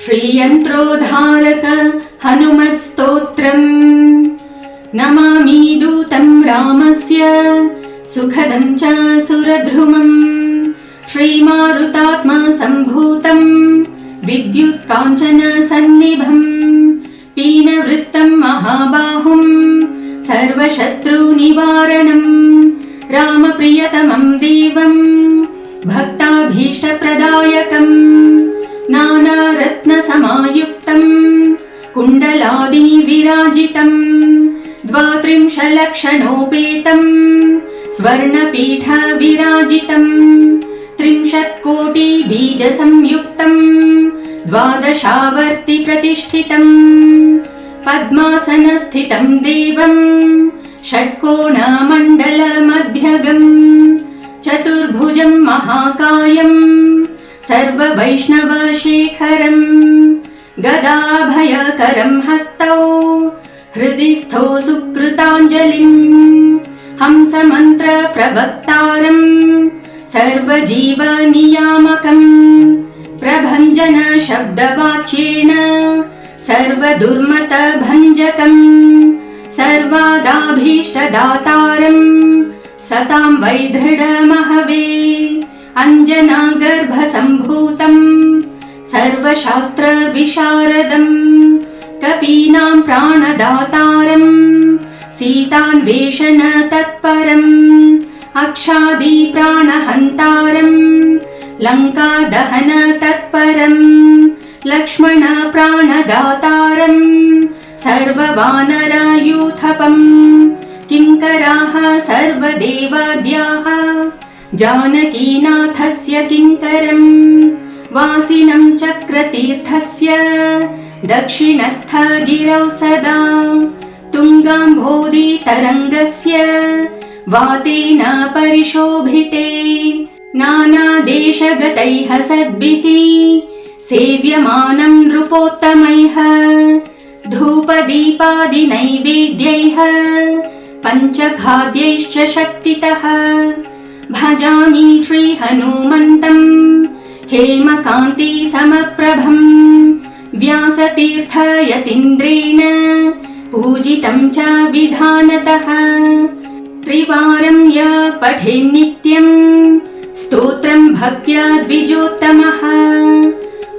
श्रीयन्त्रोद्धारक हनुमत्स्तोत्रम् नमामि दूतं रामस्य सुखदं च सुरद्रुमम् श्रीमारुतात्मा सम्भूतं विद्युत्काञ्चन सन्निभम् पीनवृत्तं महाबाहुं सर्वशत्रुनिवारणम् रामप्रियतमं देवं भक्ताभीष्टप्रदायकम् नानारत्नसमायुक्तं कुण्डलादिविराजितं 32 स्वर्णपीठविराजितं 30 कोटिबीजसंयुक्तं 12 प्रतिष्ठितं पद्मासनस्थितं देवं षट्कोणमण्डलमध्यगं चतुर्भुजं महाकायं सर्ववैष्णवशेखरं गदाभयकरं हस्तौ हृदि स्थौ सुकृताञ्जलिं हंसमन्त्रप्रवक्तारं सर्वजीवनियामकं प्रभञ्जनशब्दवाच्येन सर्वदुर्मतभञ्जकं सर्वादाभीष्टदातारं सतां वैदृढमहवे अञ्जनागर्भसम्भूतं सर्वशास्त्रविशारदं कपीनां प्राणदातारं सीतान्वेषणतत्परम् अक्षादिप्राणहन्तारं लङ्कादहनतत्परं लक्ष्मणप्राणदातारं सर्ववानरयूथपम् किङ्कराः सर्वदेवाद्याः जानकीनाथस्य किङ्करं वासिनं चक्रतीर्थस्य दक्षिणस्थगिरौ सदा तुङ्गाम्भोधितरङ्गस्य वातेन परिशोभिते नानादेशगतैः सद्भिः सेव्यमानं नृपोत्तमैः धूपदीपादिनैवेद्यैः पञ्चखाद्यैश्च शक्तितः भजामि श्रीहनुमन्तं हेमकान्तिसमप्रभं व्यासतीर्थयतीन्द्रेण पूजितं च विधानतः त्रिवारं य पठेन्नित्यं स्तोत्रं भक्त्या द्विजोत्तमः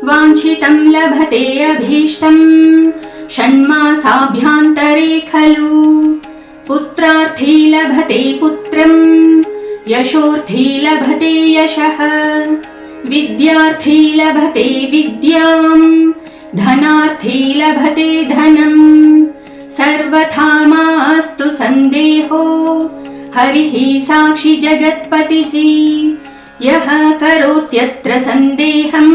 वाञ्छितं लभते अभीष्टं षण्मासाभ्यान्तरे खलु पुत्रार्थी लभते पुत्रं यशोर्थी लभते यशः विद्यार्थी लभते विद्यां धनार्थी लभते धनम् सर्वथा मास्तु सन्देहो हरिः साक्षी जगत्पतिः यः करोत्यत्र सन्देहं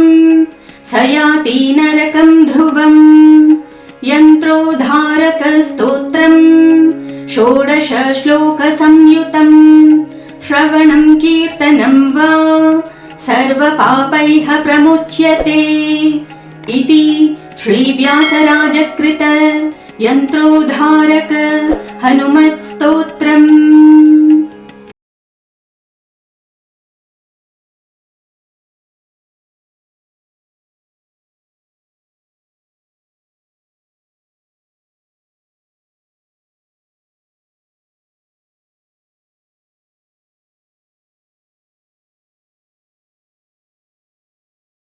स याति नरकं ध्रुवम् यन्त्रोद्धारकस्तोत्रं 16 श्लोकसंयुतं श्रवणं कीर्तनं वा सर्वपापैः प्रमुच्यते इति श्रीव्यासराजकृत यन्त्रोद्धारक हनुमत्स्तोत्रम्।